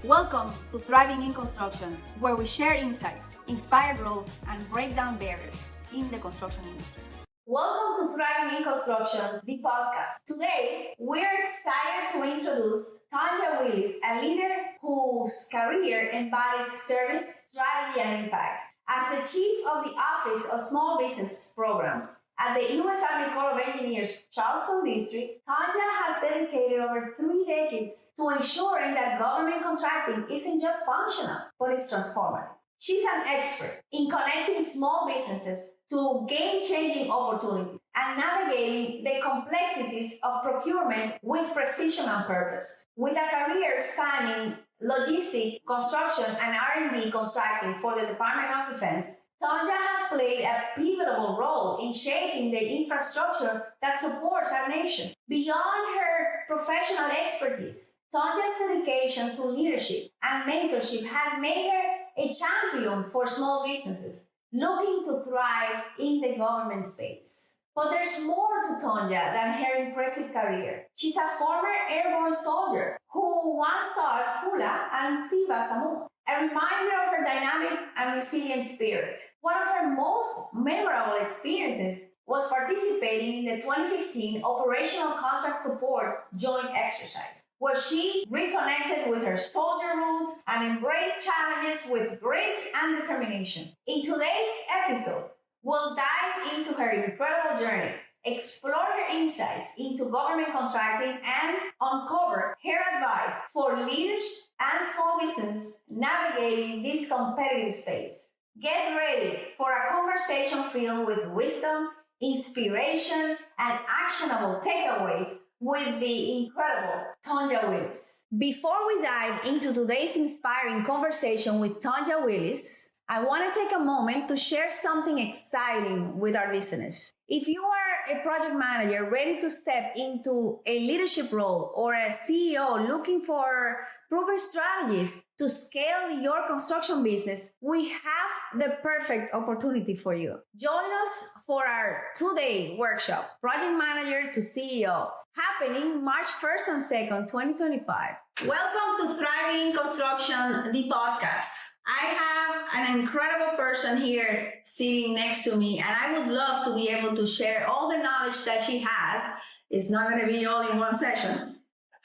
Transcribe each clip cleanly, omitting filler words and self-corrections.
Welcome to Thriving in Construction, where we share insights, inspire growth, and break down barriers in the construction industry. Welcome to Thriving in Construction, the podcast. Today, we're excited to introduce Tonya Willis, a leader whose career embodies service, strategy, and impact. As the Chief of the Office of Small Business Programs at the U.S. Army Corps of Engineers Charleston District, Tonya has dedicated over 3 decades to ensuring that government contracting isn't just functional, but it's transformative. She's an expert in connecting small businesses to game-changing opportunities and navigating the complexities of procurement with precision and purpose. With a career spanning logistics, construction, and R&D contracting for the Department of Defense, Tonya has played a pivotal role in shaping the infrastructure that supports our nation. Beyond her professional expertise, Tonya's dedication to leadership and mentorship has made her a champion for small businesses looking to thrive in the government space. But there's more to Tonya than her impressive career. She's a former airborne soldier who once taught hula and siva samu, a reminder of her dynamic and resilient spirit. One of her most memorable experiences was participating in the 2015 Operational Contract Support Joint Exercise, where she reconnected with her soldier roots and embraced challenges with grit and determination. In today's episode, we'll dive into her incredible journey, explore her insights into government contracting, and uncover her advice for leaders and small businesses navigating this competitive space. Get ready for a conversation filled with wisdom, inspiration, and actionable takeaways with the incredible Tonya Willis. Before we dive into today's inspiring conversation with Tonya Willis, I want to take a moment to share something exciting with our listeners. If you are a project manager ready to step into a leadership role or a CEO looking for proven strategies to scale your construction business, we have the perfect opportunity for you. Join us for our 2-day workshop, Project Manager to CEO, happening March 1st and 2nd, 2025. Welcome to Thriving in Construction, the podcast. I have an incredible person here sitting next to me, and I would love to be able to share all the knowledge that she has. It's not going to be all in one session.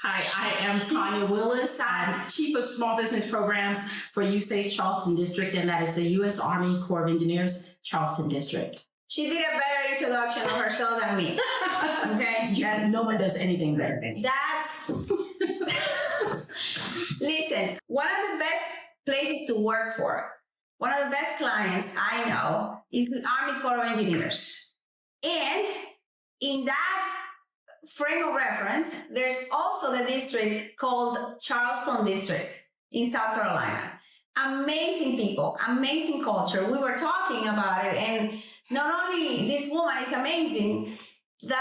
Hi, I am Tonya Willis. I'm Chief of Small Business Programs for USACE Charleston District, and that is the U.S. Army Corps of Engineers Charleston District. She did a better introduction of herself than me. Okay? No one does anything better than you. That's... Listen, one of the best places to work for, one of the best clients I know is the Army Corps of Engineers. And in that frame of reference, there's also the district called Charleston District in South Carolina. Amazing people, amazing culture. We were talking about it, and not only this woman is amazing, the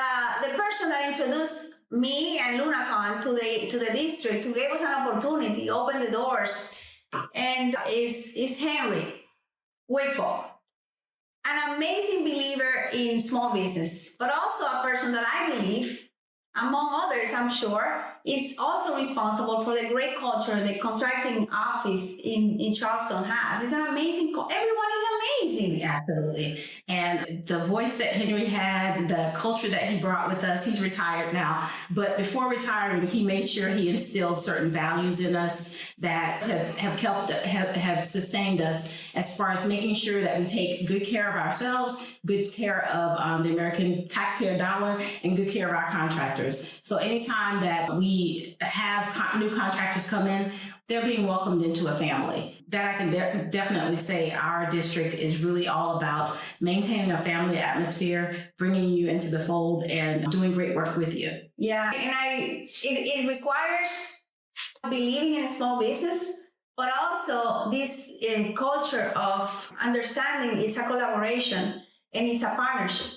person that introduced me and LunaCon to the district, who gave us an opportunity, opened the doors, and is Henry Wakefold, an amazing believer in small business, but also a person that I believe, among others, I'm sure, is also responsible for the great culture the contracting office in Charleston has. It's an amazing, everyone is amazing. Absolutely. And the voice that Henry had, the culture that he brought with us, he's retired now, but before retiring, he made sure he instilled certain values in us that have sustained us as far as making sure that we take good care of ourselves, good care of the American taxpayer dollar, and good care of our contractors. So anytime that we have new contractors come in, they're being welcomed into a family. That I can definitely say our district is really all about maintaining a family atmosphere, bringing you into the fold, and doing great work with you. Yeah, and it requires believing in a small business, but also this culture of understanding it's a collaboration and it's a partnership,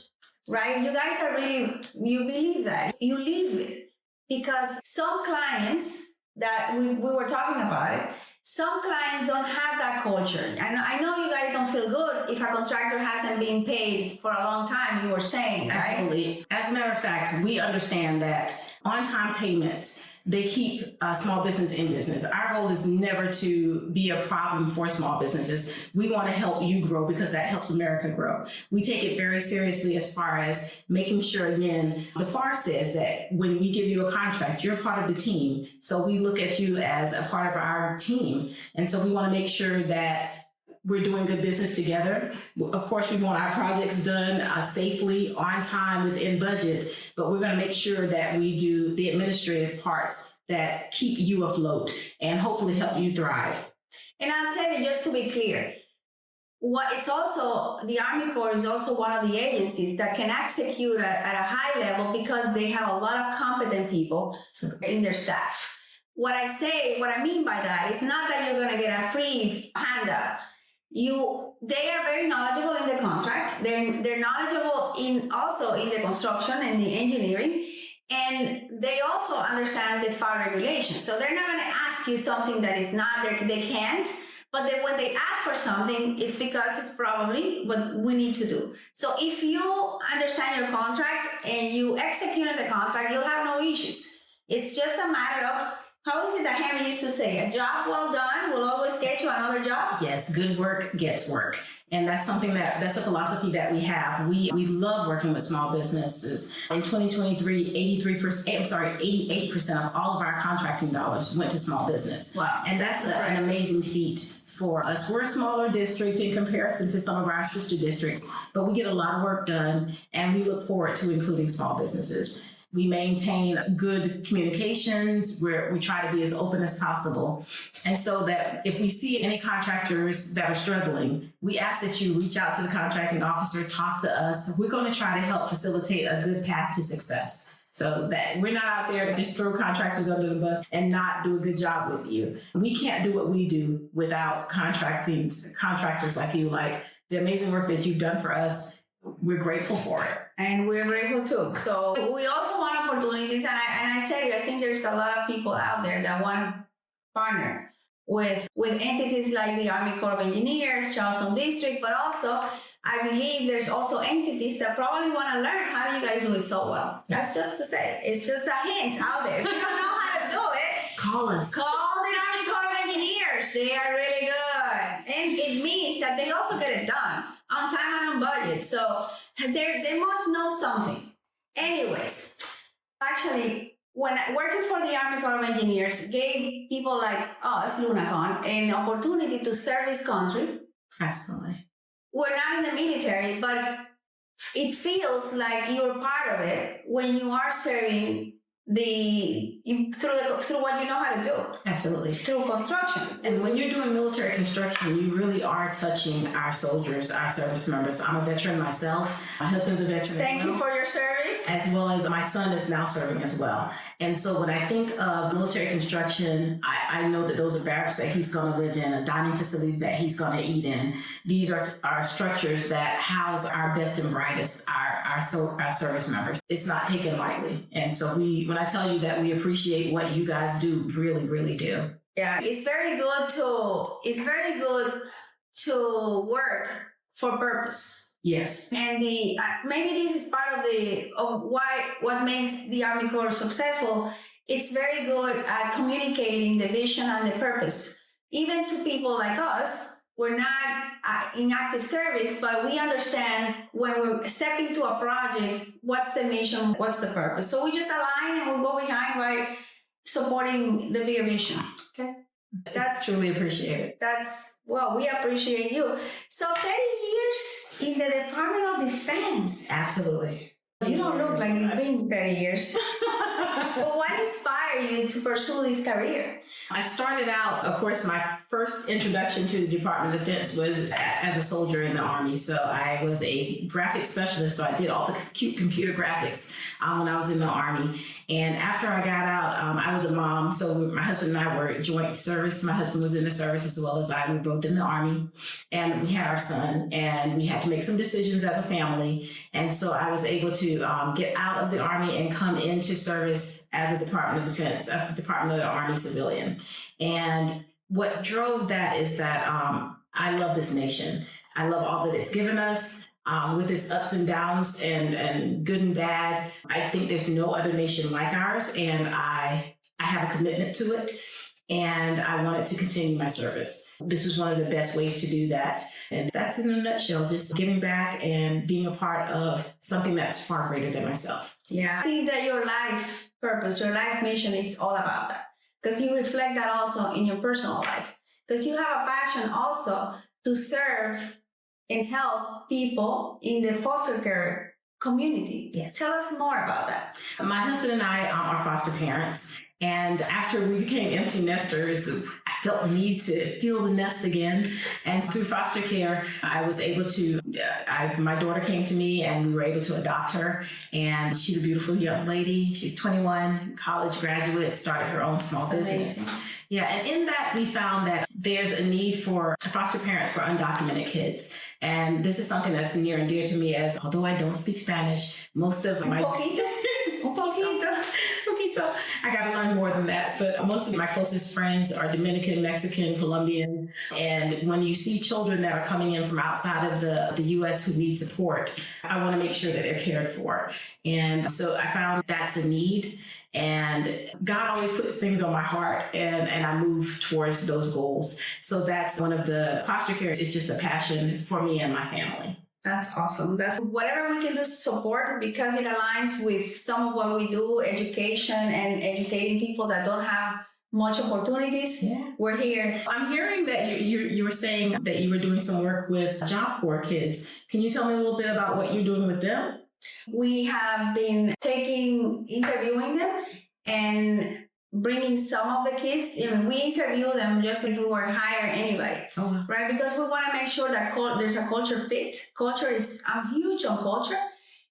right? You guys are really, you believe that, you live it, because some clients that we were talking about it, some clients don't have that culture. And I know you guys don't feel good if a contractor hasn't been paid for a long time, you were saying, right? Absolutely. As a matter of fact, we understand that on-time payments they keep small business in business. Our goal is never to be a problem for small businesses. We want to help you grow because that helps America grow. We take it very seriously as far as making sure, again, the FAR says that when we give you a contract, you're part of the team. So we look at you as a part of our team. And so we want to make sure that we're doing good business together. Of course, we want our projects done safely, on time, within budget, but we're going to make sure that we do the administrative parts that keep you afloat and hopefully help you thrive. And I'll tell you, just to be clear, the Army Corps is also one of the agencies that can execute at a high level because they have a lot of competent people in their staff. What I mean by that is not that you're going to get a free handout. They are very knowledgeable in the contract. They're knowledgeable also in the construction and the engineering, and they also understand the FAR regulations. So they're not going to ask you something that is not there. They can't. But when they ask for something, it's because it's probably what we need to do. So if you understand your contract and you execute on the contract, you'll have no issues. It's just a matter of, how is it that Henry used to say, a job well done will always get you another job? Yes, good work gets work. And that's that's a philosophy that we have. We love working with small businesses. In 2023, 88% of all of our contracting dollars went to small business. Wow. And that's an amazing feat for us. We're a smaller district in comparison to some of our sister districts, but we get a lot of work done, and we look forward to including small businesses. We maintain good communications where we try to be as open as possible. And so that if we see any contractors that are struggling, we ask that you reach out to the contracting officer, talk to us. We're going to try to help facilitate a good path to success so that we're not out there to just throw contractors under the bus and not do a good job with you. We can't do what we do without contractors like you, like the amazing work that you've done for us. We're grateful for it. And we're grateful too. So we also want opportunities. And I tell you, I think there's a lot of people out there that want to partner with entities like the Army Corps of Engineers, Charleston District, but also I believe there's also entities that probably want to learn how you guys do it so well. That's just to say, it's just a hint out there. If you don't know how to do it, call us. Call the Army Corps of Engineers. They are really good. And it means that they also get it done on time and on budget. So they must know something. Anyways, actually, when working for the Army Corps of Engineers gave people like us, LunaCon, an opportunity to serve this country. Absolutely. We're not in the military, but it feels like you're part of it when you are serving through what you know how to do. Absolutely. Through construction. And when you're doing military construction, you really are touching our soldiers, our service members. I'm a veteran myself. My husband's a veteran. Thank you for your service. As well as my son is now serving as well. And so when I think of military construction, I know that those are barracks that he's going to live in, a dining facility that he's going to eat in. These are structures that house our best and brightest, our service members. It's not taken lightly. And so when I tell you that we appreciate what you guys do, really, really do. Yeah, it's very good to work for purpose. Yes. And maybe this is part of what makes the Army Corps successful. It's very good at communicating the vision and the purpose. Even to people like us, we're not in active service, but we understand when we're stepping to a project, what's the mission, what's the purpose. So we just align and we go behind by supporting the bigger vision. Okay. That's truly appreciated. We appreciate you. So 30 years in the Department of Defense. Absolutely. You don't look like you've been 30 years. But what inspired you to pursue this career? I started out, of course, my first introduction to the Department of Defense was as a soldier in the Army. So I was a graphics specialist. So I did all the cute computer graphics when I was in the Army. And after I got out, I was a mom. So my husband and I were joint service. My husband was in the service as well as I. We were both in the Army. And we had our son. And we had to make some decisions as a family. And so I was able to get out of the Army and come into service as a Department of Defense, a Department of the Army civilian. And what drove that is that I love this nation. I love all that it's given us with its ups and downs and good and bad. I think there's no other nation like ours. And I I have a commitment to it, and I wanted to continue my service. This was one of the best ways to do that. And that's in a nutshell, just giving back and being a part of something that's far greater than myself. Yeah. I think that your life purpose, your life mission, it's all about that. Because you reflect that also in your personal life. Because you have a passion also to serve and help people in the foster care community. Yes. Tell us more about that. My husband and I are foster parents. And after we became empty nesters, I felt the need to feel the nest again. And through foster care, I was able to, my daughter came to me and we were able to adopt her. And she's a beautiful young lady. She's 21, college graduate, started her own small business. Amazing. Yeah, and in that, we found that there's a need for foster parents for undocumented kids. And this is something that's near and dear to me, as although I don't speak Spanish, most of my... Un poquito. I got to learn more than that. But most of my closest friends are Dominican, Mexican, Colombian. And when you see children that are coming in from outside of the U.S. who need support, I want to make sure that they're cared for. And so I found that's a need. And God always puts things on my heart, and I move towards those goals. So that's one of the foster care is just a passion for me and my family. That's awesome. That's whatever we can do to support, because it aligns with some of what we do, education and educating people that don't have much opportunities. Yeah. We're here. I'm hearing that you were saying that you were doing some work with Job Corps kids. Can you tell me a little bit about what you're doing with them? We have been interviewing them and bringing some of the kids. We interview them just if we were hiring anybody, right? Because we want to make sure that there's a culture fit. I'm huge on culture,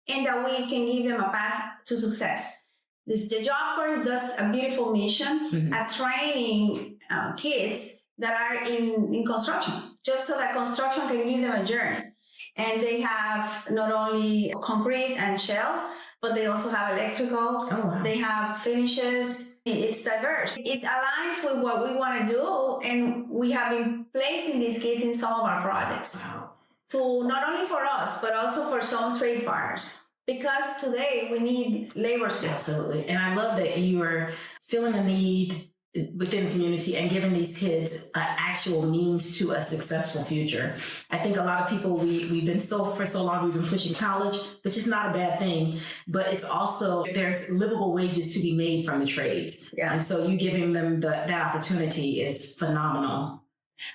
and that we can give them a path to success. The Job Corps does a beautiful mission at training kids that are in construction, just so that construction can give them a journey. And they have not only concrete and shell, but they also have electrical. They have finishes. It's diverse. It aligns with what we want to do, and we have been placing these kids in some of our projects. Wow. To not only for us, but also for some trade partners. Because today we need labor skills. Absolutely. And I love that you are feeling a need within the community and giving these kids actual means to a successful future. I think a lot of people, we've been for so long, we've been pushing college, which is not a bad thing, but it's also, there's livable wages to be made from the trades. Yeah. And so you giving them that opportunity is phenomenal.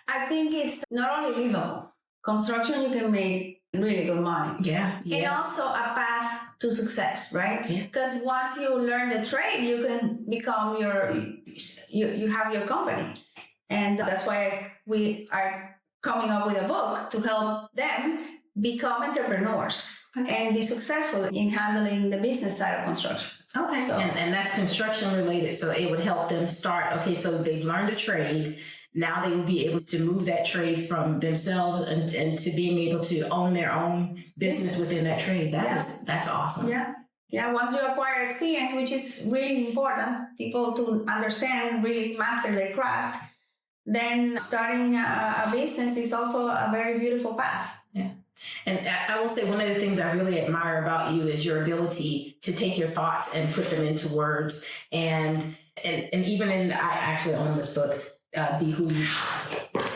I think it's not only livable. Construction, you can make really good money. Yeah. And also a path to success, right? Because once you learn the trade, you can become you have your company. And that's why we are coming up with a book to help them become entrepreneurs and be successful in handling the business side of construction. Okay. So, and that's construction related. So it would help them start. Okay. So they've learned a trade. Now they will be able to move that trade from themselves and to being able to own their own business within that trade. That's awesome. Yeah. Once you acquire experience, which is really important, people to understand, really master their craft, then starting a business is also a very beautiful path. Yeah. And I will say one of the things I really admire about you is your ability to take your thoughts and put them into words. And even I actually own this book, Be Who You Are.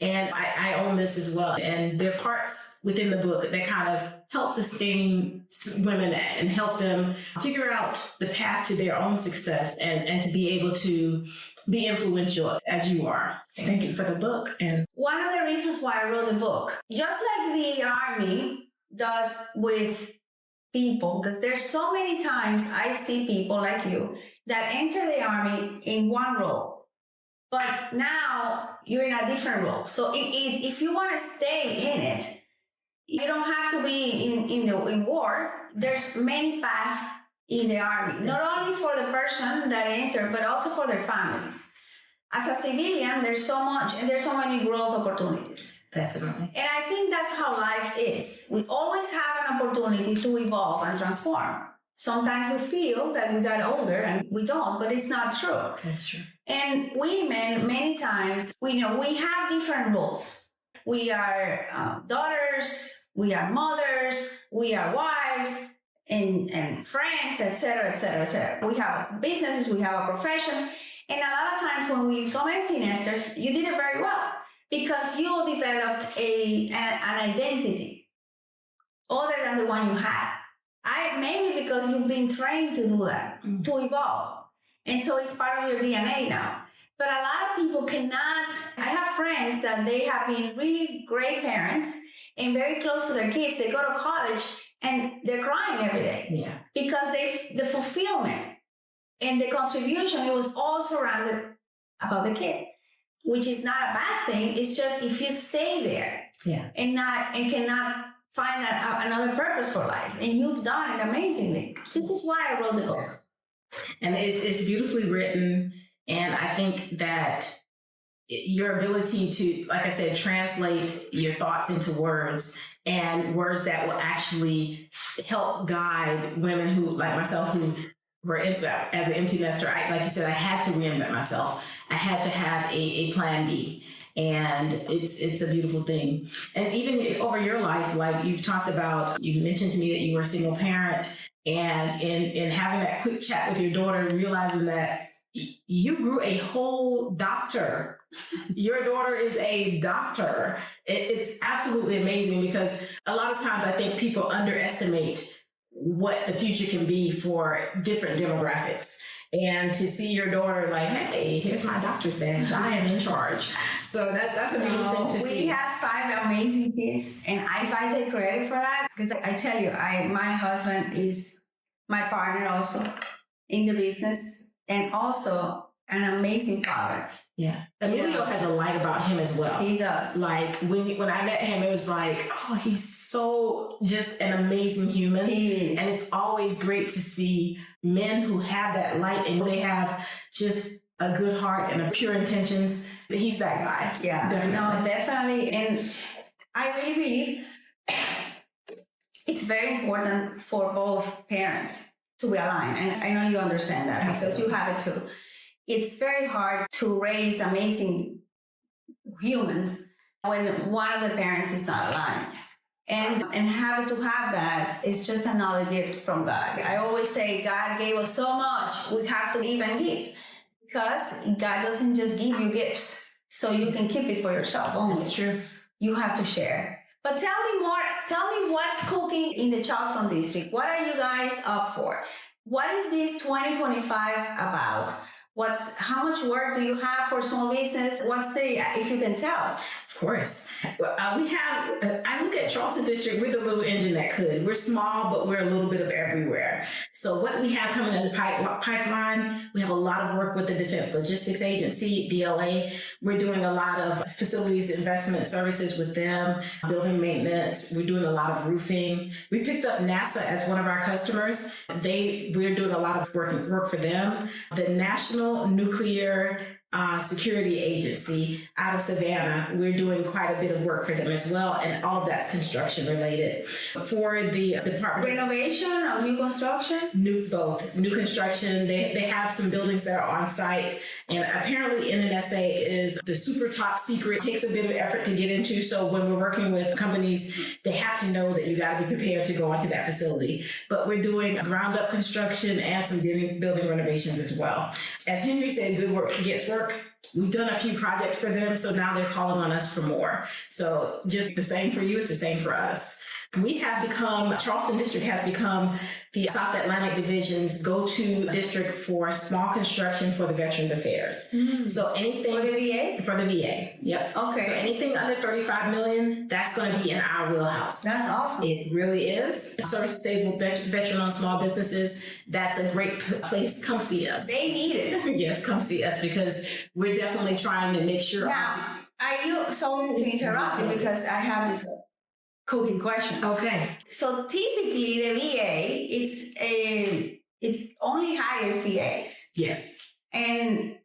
And I own this as well. And there are parts within the book that kind of help sustain women and help them figure out the path to their own success and to be able to be influential as you are. Thank you for the book. And one of the reasons why I wrote the book, just like the Army does with people, because there's so many times I see people like you that enter the Army in one role, but now you're in a different role. So if you want to stay in it, you don't have to be in war. There's many paths in the Army, not only for the person that entered, but also for their families. As a civilian, there's so much, and there's so many growth opportunities. Definitely. And I think that's how life is. We always have an opportunity to evolve and transform. Sometimes we feel that we got older and we don't, but it's not true. That's true. And women, many times, we have different roles. We are daughters, we are mothers, we are wives, and friends, etc., etc., etc. We have businesses, we have a profession. And a lot of times when we become empty nesters, you did it very well because you developed an identity other than the one you had. Maybe because you've been trained to do that, to evolve. And so it's part of your DNA now. But a lot of people cannot. I have friends that they have been really great parents and very close to their kids. They go to college and they're crying every day because the fulfillment and the contribution, it was all surrounded about the kid, which is not a bad thing. It's just if you stay there and cannot find another purpose for life, and you've done it amazingly. This is why I wrote the book. And it's beautifully written. And I think that your ability to, like I said, translate your thoughts into words and words that will actually help guide women who, like myself, who were as an empty nester, like you said, I had to reinvent myself. I had to have a plan B. And it's a beautiful thing. And even over your life, like you've talked about, you mentioned to me that you were a single parent, and in having that quick chat with your daughter, realizing that you grew a whole doctor. Your daughter is a doctor. It's absolutely amazing because a lot of times I think people underestimate what the future can be for different demographics. And to see your daughter like, hey, here's my doctor's badge. I am in charge. So that's a beautiful thing to see. We have 5 amazing kids, and if I take credit for that, because I tell you, my husband is my partner also in the business and also an amazing father. Yeah. Emilio has a light about him as well. He does. Like when I met him, it was like, oh, he's so just an amazing human. He is. And it's always great to see men who have that light and they have just a good heart and a pure intentions. He's that guy. Yeah. Definitely. No, definitely. And I really believe it's very important for both parents to be aligned. And I know you understand that. Absolutely. Because you have it too. It's very hard to raise amazing humans when one of the parents is not aligned. And having to have that is just another gift from God. I always say God gave us so much, we have to give and give. Because God doesn't just give you gifts so you can keep it for yourself only. That's true. You have to share. But tell me more. Tell me what's cooking in the Charleston district. What are you guys up for? What is this 2025 about? How much work do you have for small business? If you can tell? Of course. I look at Charleston District with a little engine that could. We're small, but we're a little bit of everywhere. So what we have coming in the pipeline, we have a lot of work with the Defense Logistics Agency, DLA. We're doing a lot of facilities investment services with them, building maintenance. We're doing a lot of roofing. We picked up NASA as one of our customers. We're doing a lot of work for them. The National Nuclear Security Agency out of Savannah, we're doing quite a bit of work for them as well, and all of that's construction related. For the Department renovation or new construction? Both. New construction. They have some buildings that are on site, and apparently NNSA is the super top secret. It takes a bit of effort to get into, so when we're working with companies, they have to know that you got to be prepared to go onto that facility. But we're doing ground up construction and some building renovations as well. As Henry said, good work gets work. We've done a few projects for them, so now they're calling on us for more. So just the same for you, it's the same for us. Charleston District has become the South Atlantic Division's go-to district for small construction for the Veterans Affairs. So anything... For the VA? For the VA, yep. Okay. So anything under $35 million, that's going to be in our wheelhouse. That's awesome. It really is. Service-disabled veteran-owned small businesses, that's a great place. Come see us. They need it. Yes, come see us because we're definitely trying to make sure... Now, sorry to interrupt you because I have this cooking question. Okay. So typically the VA it's only hires VAs. Yes. And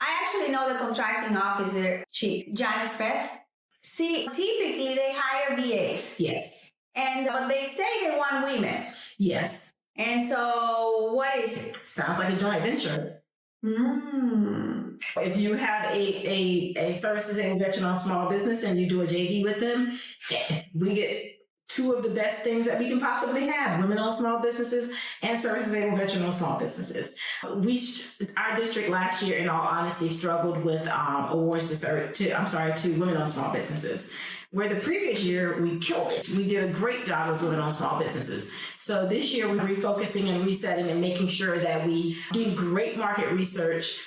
I actually know the contracting officer, Janice Beth. See, typically they hire VAs. Yes. But they say they want women. Yes. And so what is it? Sounds like a joint venture. If you have a services and veteran on small business and you do a JV with them, we get two of the best things that we can possibly have: women-owned small businesses and service-disabled veteran-owned small businesses. Our district last year, in all honesty, struggled with awards to women-owned small businesses. Where the previous year we killed it. We did a great job of women-owned small businesses. So this year we're refocusing and resetting and making sure that we do great market research.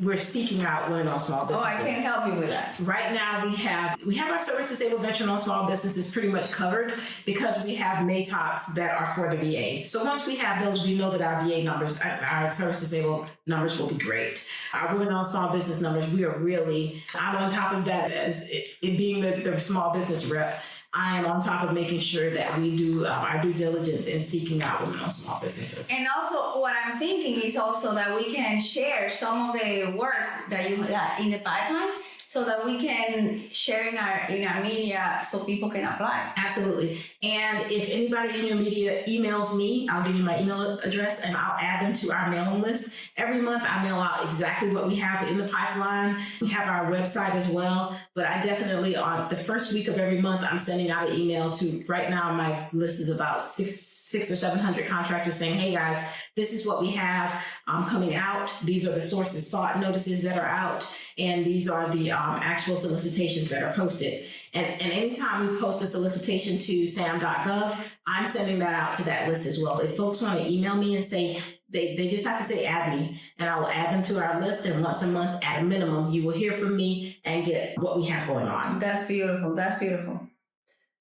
We're seeking out women-owned small businesses. Oh, I can help you with that. Right now we have our service-disabled veteran-owned small businesses pretty much covered because we have MATOCs that are for the VA. So once we have those, we know that our VA numbers, our service-disabled numbers will be great. Our women-owned small business numbers, I'm on top of that as it being the small business rep. I am on top of making sure that we do our due diligence in seeking out women-owned small businesses. And also what I'm thinking is also that we can share some of the work that you got in the pipeline so that we can share in our media so people can apply. Absolutely. And if anybody in your media emails me, I'll give you my email address and I'll add them to our mailing list. Every month I mail out exactly what we have in the pipeline. We have our website as well, but I definitely on the first week of every month, I'm sending out an email to, right now my list is about 600 or 700 contractors saying, hey guys, this is what we have coming out. These are the sources sought notices that are out. And these are the actual solicitations that are posted. And anytime we post a solicitation to sam.gov, I'm sending that out to that list as well. If folks want to email me and say, they just have to say add me, and I will add them to our list. And once a month, at a minimum, you will hear from me and get what we have going on. That's beautiful. That's beautiful.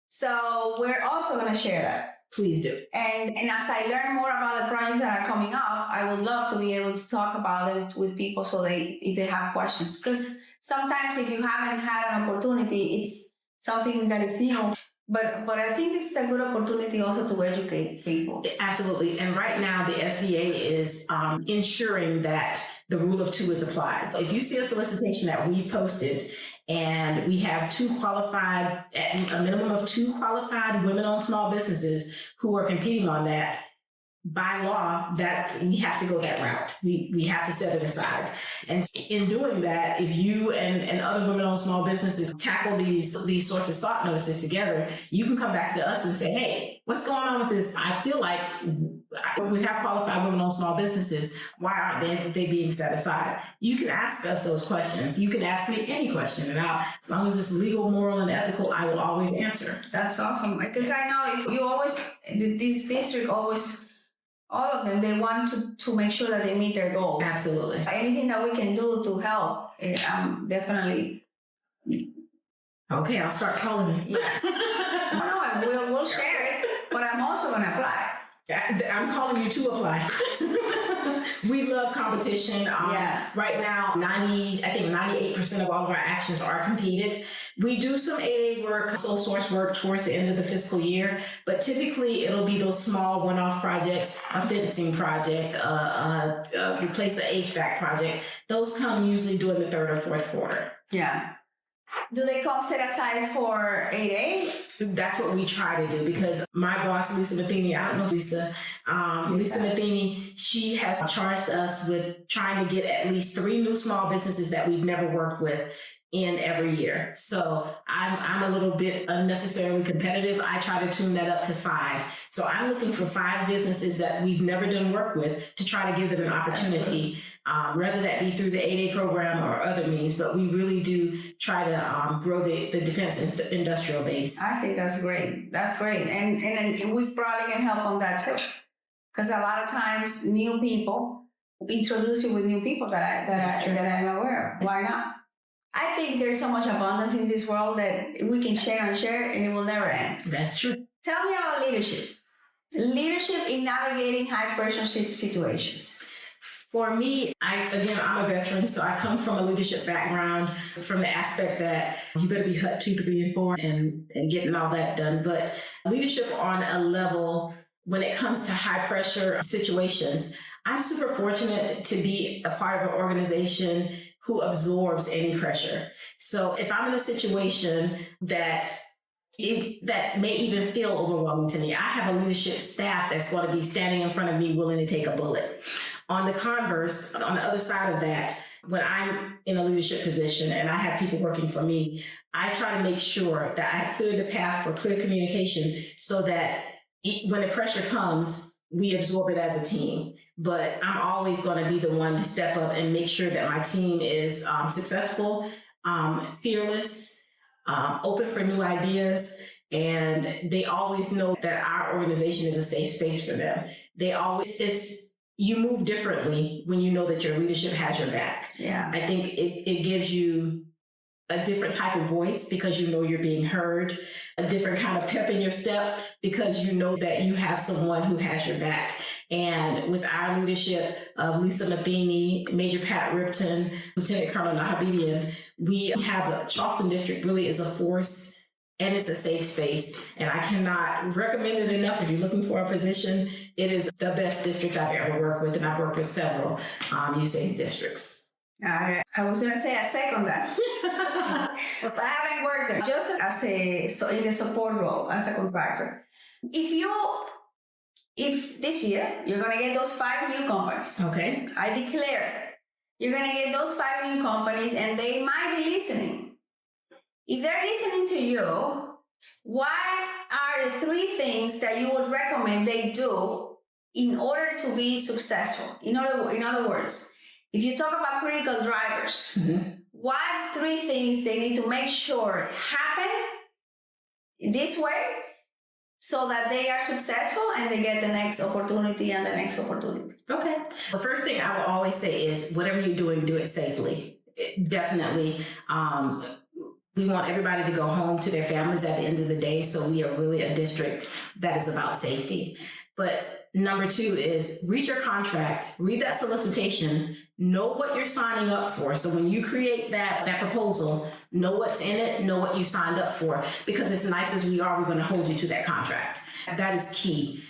So we're also going to share that. Please do. And as I learn more about the projects that are coming up, I would love to be able to talk about it with people so if they have questions. Because sometimes if you haven't had an opportunity, it's something that is new. But I think this is a good opportunity also to educate people. Absolutely. And right now, the SBA is ensuring that the rule of two is applied. So if you see a solicitation that we've posted and we have at a minimum of two qualified women-owned small businesses who are competing on that, by law, that we have to go that route. We have to set it aside. And in doing that, if you and other women-owned small businesses tackle these sources sought notices together, you can come back to us and say, hey, what's going on with this? I feel like we have qualified women-owned small businesses. Why aren't they being set aside? You can ask us those questions. You can ask me any question. And as long as it's legal, moral, and ethical, I will always answer. That's awesome. Because I know if you always, this district always, all of them, they want to make sure that they meet their goals. Absolutely. Anything that we can do to help, definitely. Okay, I'll start calling you. Yeah. We'll share it, but I'm also going to apply. I'm calling you to apply. We love competition. Right now, 98% of all of our actions are competed. We do some AA work, sole source work towards the end of the fiscal year, but typically it'll be those small one-off projects, a fencing project, replace the HVAC project. Those come usually during the third or fourth quarter. Yeah. Do they come set aside for 8A? That's what we try to do because my boss, Lisa Matheny, I don't know if Lisa Matheny, she has charged us with trying to get at least 3 new small businesses that we've never worked with in every year. So I'm a little bit unnecessarily competitive. I try to tune that up to 5. So I'm looking for 5 businesses that we've never done work with to try to give them an opportunity, whether that be through the 8A program or other means. But we really do try to grow the defense industrial base. I think that's great. That's great. And we probably can help on that too. Because a lot of times new people introduce you with new people that I'm aware of. Why not? I think there's so much abundance in this world that we can share and it will never end. That's true. Tell me about leadership. Leadership in navigating high pressure situations. For me, I'm a veteran, so I come from a leadership background from the aspect that you better be HUT 2, 3, and 4 and getting all that done. But leadership on a level when it comes to high pressure situations, I'm super fortunate to be a part of an organization who absorbs any pressure. So if I'm in a situation that may even feel overwhelming to me, I have a leadership staff that's going to be standing in front of me willing to take a bullet. On the converse, on the other side of that, when I'm in a leadership position and I have people working for me, I try to make sure that I clear the path for clear communication so that when the pressure comes, we absorb it as a team. But I'm always going to be the one to step up and make sure that my team is successful, fearless, open for new ideas. And they always know that our organization is a safe space for them. You move differently when you know that your leadership has your back. Yeah. I think it gives you a different type of voice because you know you're being heard, a different kind of pep in your step because you know that you have someone who has your back. And with our leadership of Lisa Matheny, Major Pat Ripton, Lieutenant Colonel Nahabedian, we have the Charleston District really is a force and it's a safe space. And I cannot recommend it enough. If you're looking for a position, it is the best district I've ever worked with. And I've worked with several USAID districts. I was going to say I second that, but I haven't worked there. Just in the support role as a contractor. If this year you're going to get those 5 new companies, okay, I declare you're going to get those 5 new companies, and they might be listening. If they're listening to you, what are the 3 things that you would recommend they do in order to be successful? In other words, if you talk about critical drivers, what 3 things they need to make sure happen this way so that they are successful and they get the next opportunity and the next opportunity? Okay. The first thing I will always say is whatever you're doing, do it safely. Definitely. We want everybody to go home to their families at the end of the day. So we are really a district that is about safety. But number 2 is read your contract, read that solicitation, know what you're signing up for. So when you create that proposal, know what's in it, know what you signed up for, because as nice as we are, we're going to hold you to that contract. That is key.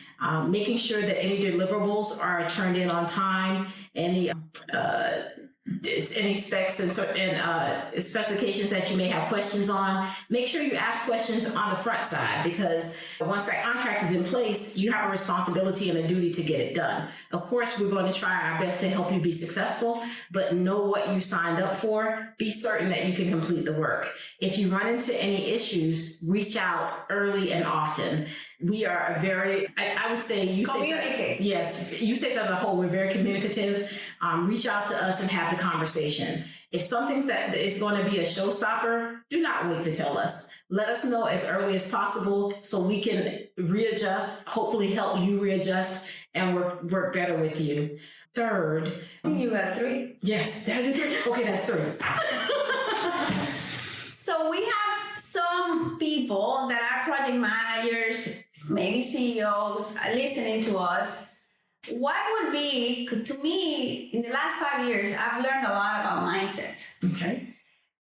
Making sure that any deliverables are turned in on time, any specs and specifications that you may have questions on, make sure you ask questions on the front side, because once that contract is in place, you have a responsibility and a duty to get it done. Of course, we're going to try our best to help you be successful, but know what you signed up for. Be certain that you can complete the work. If you run into any issues, reach out early and often. We are I would say communicate. Yes, USAID as a whole, we're very communicative. Reach out to us and have the conversation. If something that is going to be a showstopper, do not wait to tell us. Let us know as early as possible so we can readjust, hopefully help you readjust and work better with you. Third. I think you got 3. Yes, that is 3. Okay, that's 3. So we have some people that are project managers, maybe CEOs, listening to us. What would be, to me, in the last 5 years, I've learned a lot about mindset. Okay.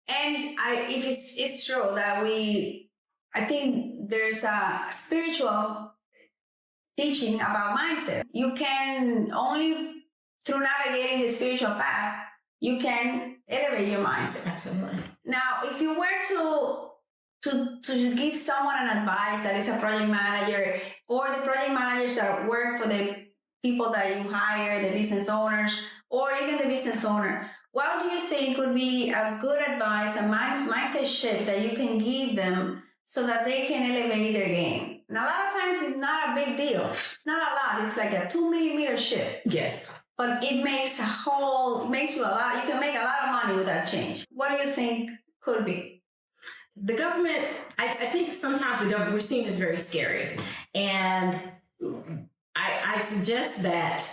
And if it's true that I think there's a spiritual teaching about mindset. You can only, through navigating the spiritual path, you can elevate your mindset. Absolutely. Now, if you were to give someone an advice that is a project manager, or the project managers that work for the people that you hire, the business owners, or even the business owner, what do you think would be a good advice, a mindset shift that you can give them so that they can elevate their game? And a lot of times it's not a big deal. It's not a lot. It's like a 2 millimeter shift. Yes. But it makes you a lot. You can make a lot of money with that change. What do you think could be? The government, I think sometimes the government, we're seeing this very scary. And I suggest that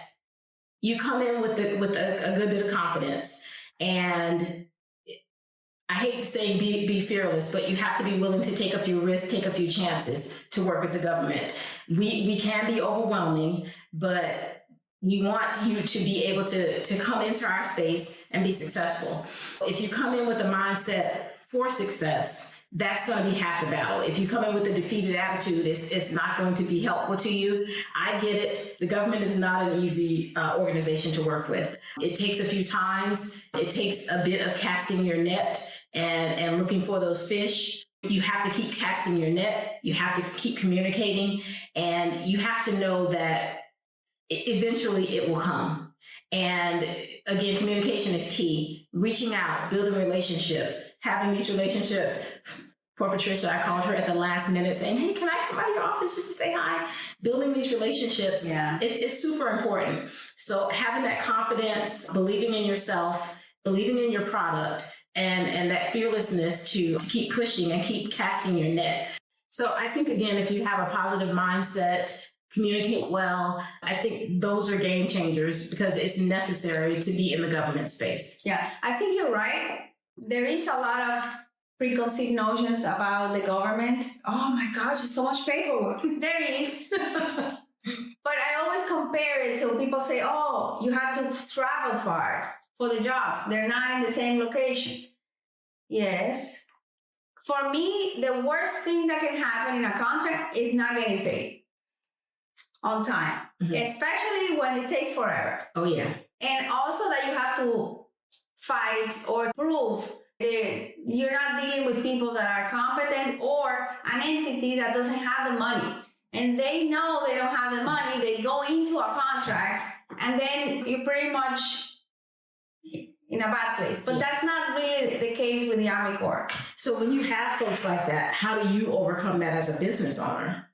you come in with a good bit of confidence. And I hate saying be fearless, but you have to be willing to take a few risks, take a few chances to work with the government. We can be overwhelming, but we want you to be able to come into our space and be successful. If you come in with a mindset for success, that's going to be half the battle. If you come in with a defeated attitude, it's not going to be helpful to you. I get it. The government is not an easy organization to work with. It takes a few times. It takes a bit of casting your net and looking for those fish. You have to keep casting your net. You have to keep communicating, and you have to know that eventually it will come. And again, communication is key. Reaching out, building relationships, having these relationships. Poor Patricia, I called her at the last minute saying, hey, can I come by your office just to say hi? Building these relationships, it's super important. So having that confidence, believing in yourself, believing in your product, and that fearlessness to keep pushing and keep casting your net. So I think, again, if you have a positive mindset, communicate well, I think those are game changers because it's necessary to be in the government space. Yeah, I think you're right. There is a lot of preconceived notions about the government. Oh my gosh, there's so much paperwork. There is. But I always compare it to people say, oh, you have to travel far for the jobs. They're not in the same location. Yes. For me, the worst thing that can happen in a contract is not getting paid on time, especially when it takes forever. Oh, yeah. And also that you have to fight or prove that you're not dealing with people that are competent or an entity that doesn't have the money. And they know they don't have the money. They go into a contract and then you're pretty much in a bad place. But that's not really the case with the Army Corps. So when you have folks like that, how do you overcome that as a business owner?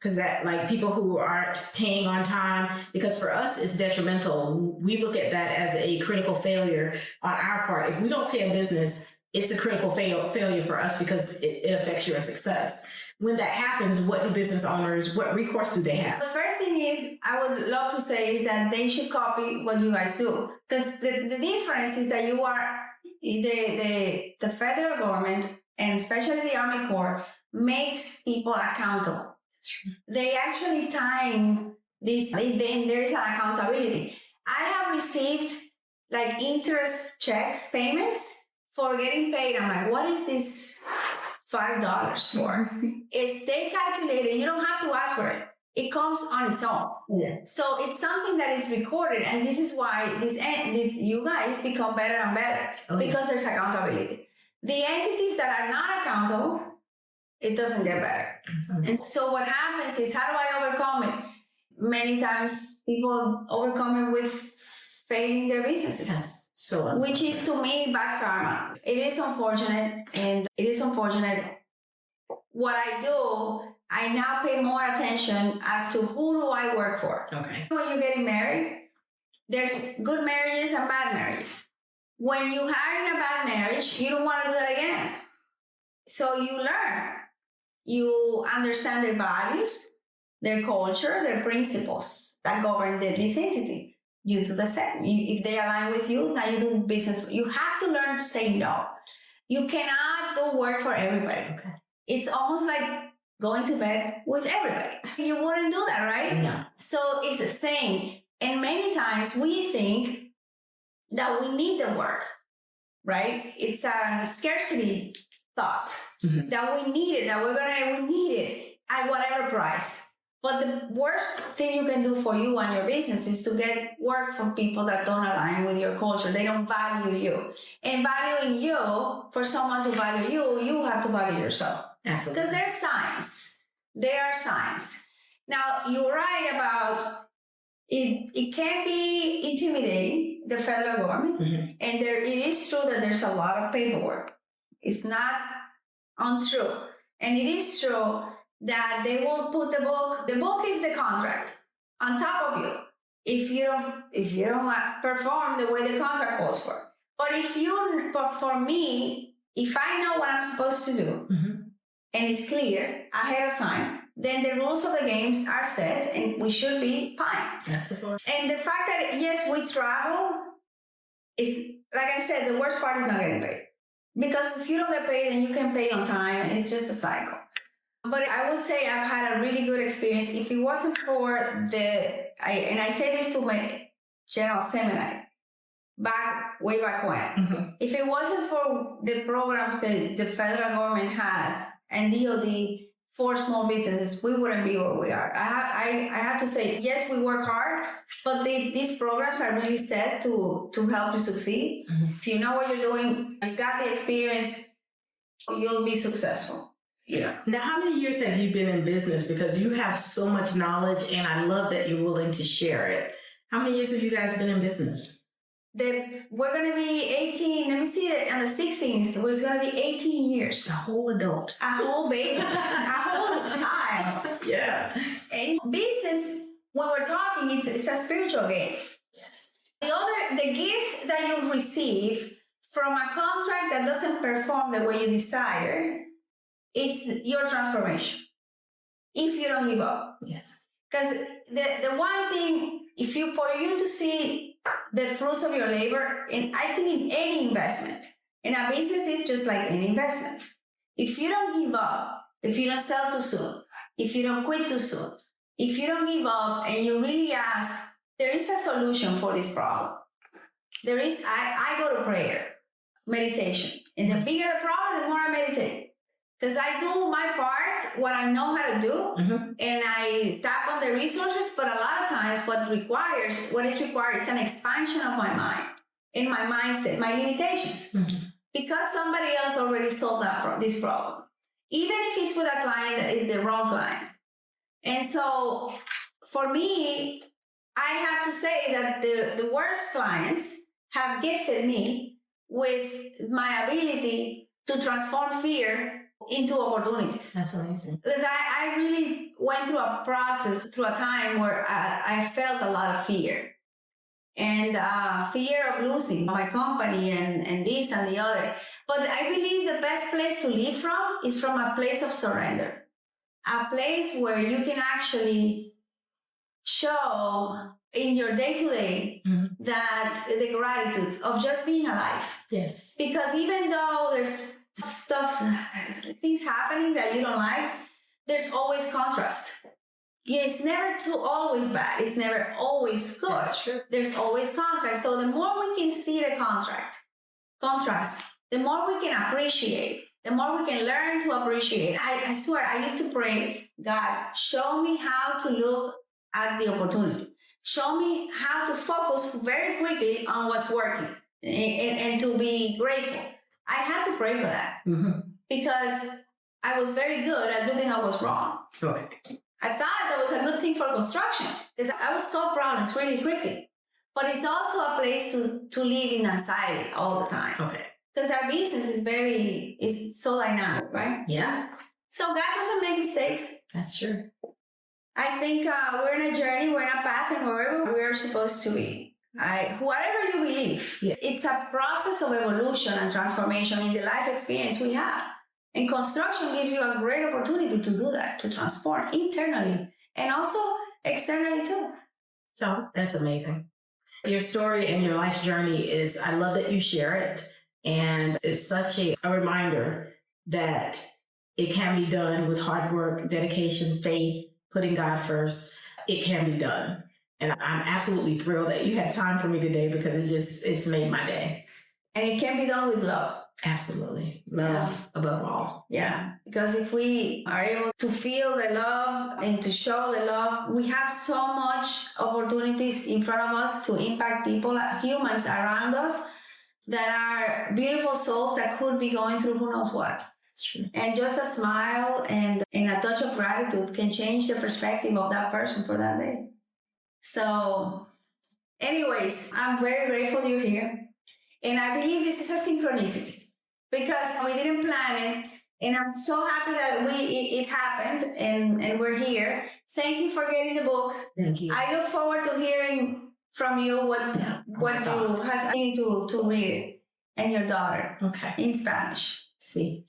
Because that, like, people who aren't paying on time, because for us it's detrimental. We look at that as a critical failure on our part. If we don't pay a business, it's a critical failure for us because it affects your success. When that happens, what do business owners, what recourse do they have? The first thing is, I would love to say is that they should copy what you guys do. Because the difference is that you are, the federal government, and especially the Army Corps, makes people accountable. They actually time this, then there is an accountability. I have received like interest checks, payments for getting paid. I'm like, what is this $5 for? It's they calculated, you don't have to ask for it. It comes on its own. Yeah. So it's something that is recorded, and this is why this you guys become better and better because there's accountability. The entities that are not accountable, it doesn't get better. And so what happens is, how do I overcome it? Many times people overcome it with failing their businesses. Yes. So which is, to me, bad karma. It is unfortunate, and it is unfortunate. What I do, I now pay more attention as to who do I work for. Okay. When you're getting married, there's good marriages and bad marriages. When you are in a bad marriage, you don't want to do that again. So you learn. You understand their values, their culture, their principles that govern this entity. You do the same. If they align with you, now you do business. You have to learn to say no. You cannot do work for everybody. Okay. It's almost like going to bed with everybody. You wouldn't do that, right? No. So it's the same. And many times we think that we need the work, right? It's a scarcity thought that we need it, that we need it at whatever price. But the worst thing you can do for you and your business is to get work from people that don't align with your culture. They don't value you. And valuing you, for someone to value you, you have to value yourself. Absolutely. Because they're signs. They are signs. Now, you're right about it. It can be intimidating, the federal government. And it is true that there's a lot of paperwork. It's not untrue. And it is true that they will put the book is the contract on top of you if you don't perform the way the contract calls for. But for me, if I know what I'm supposed to do and it's clear ahead of time, then the rules of the games are set and we should be fine. Absolutely. And the fact that, yes, we travel is, like I said, the worst part is not getting paid. Because if you don't get paid, then you can pay on time, and it's just a cycle. But I would say I've had a really good experience. If it wasn't for and I say this to my General Seminar, way back when, if it wasn't for the programs that the federal government has and DOD for small businesses, we wouldn't be where we are. I have to say, yes, we work hard, but these programs are really set to help you succeed. If you know what you're doing and got the experience, you'll be successful. Yeah. Now, how many years have you been in business? Because you have so much knowledge, and I love that you're willing to share it. How many years have you guys been in business? We're going to be 18, let me see, on the 16th, it's going to be 18 years. A whole adult. A whole baby, a whole child. Yeah. And business, when we're talking, it's a spiritual game. Yes. The gift that you receive from a contract that doesn't perform the way you desire, it's your transformation. If you don't give up. Yes. Because the one thing, for you to see the fruits of your labor, and I think in any investment, in a business, it's just like any investment. If you don't give up, if you don't sell too soon, if you don't quit too soon, if you don't give up and you really ask, there is a solution for this problem. There is, I go to prayer, meditation. And the bigger the problem, the more I meditate. Because I do my part, what I know how to do, and I tap on the resources, but a lot of times what is required is an expansion of my mind and my mindset, my limitations. Because somebody else already solved this problem. Even if it's with a client that is the wrong client. And so for me, I have to say that the worst clients have gifted me with my ability to transform fear into opportunities. That's amazing. Because I really went through a time where I felt a lot of fear. And fear of losing my company and this and the other. But I believe the best place to live from is from a place of surrender. A place where you can actually show in your day-to-day that the gratitude of just being alive. Yes. Because even though there's things happening that you don't like, there's always contrast. Yeah, it's never always bad. It's never always good. That's true. There's always contrast. So the more we can see the contrast, the more we can appreciate, the more we can learn to appreciate. I swear, I used to pray, God, show me how to look at the opportunity. Show me how to focus very quickly on what's working and to be grateful. I had to pray for that because I was very good at looking at what's wrong. Okay. I thought that was a good thing for construction because I was solve problems really quickly. But it's also a place to live in anxiety all the time. Okay. Because our business is so dynamic, right? Yeah. So God doesn't make mistakes. That's true. I think we're in a journey, we're in a path, and wherever we're supposed to be. Whatever you believe, yes. It's a process of evolution and transformation in the life experience we have. And construction gives you a great opportunity to do that, to transform internally and also externally too. So that's amazing. Your story and your life journey I love that you share it. And it's such a reminder that it can be done with hard work, dedication, faith, putting God first. It can be done. And I'm absolutely thrilled that you had time for me today because it's made my day. And it can be done with love. Absolutely. Love above all. Yeah. Because if we are able to feel the love and to show the love, we have so much opportunities in front of us to impact people, humans around us that are beautiful souls that could be going through who knows what. That's true. And just a smile and a touch of gratitude can change the perspective of that person for that day. So, anyways, I'm very grateful you're here. And I believe this is a synchronicity because we didn't plan it. And I'm so happy that it happened and we're here. Thank you for getting the book. Thank you. I look forward to hearing from you what you has to read it, and your daughter. Okay. In Spanish. See.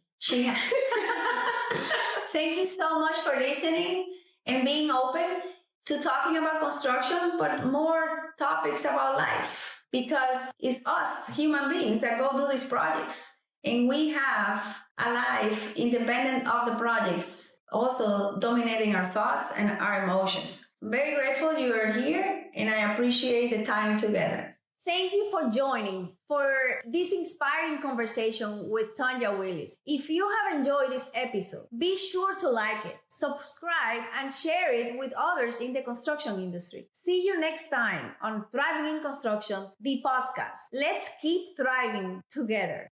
Thank you so much for listening and being open to talking about construction, but more topics about life, because it's us human beings that go do these projects, and we have a life independent of the projects, also dominating our thoughts and our emotions. I'm very grateful you are here, and I appreciate the time together. Thank you for joining for this inspiring conversation with Tonya Willis. If you have enjoyed this episode, be sure to like it, subscribe, and share it with others in the construction industry. See you next time on Thriving in Construction, the podcast. Let's keep thriving together.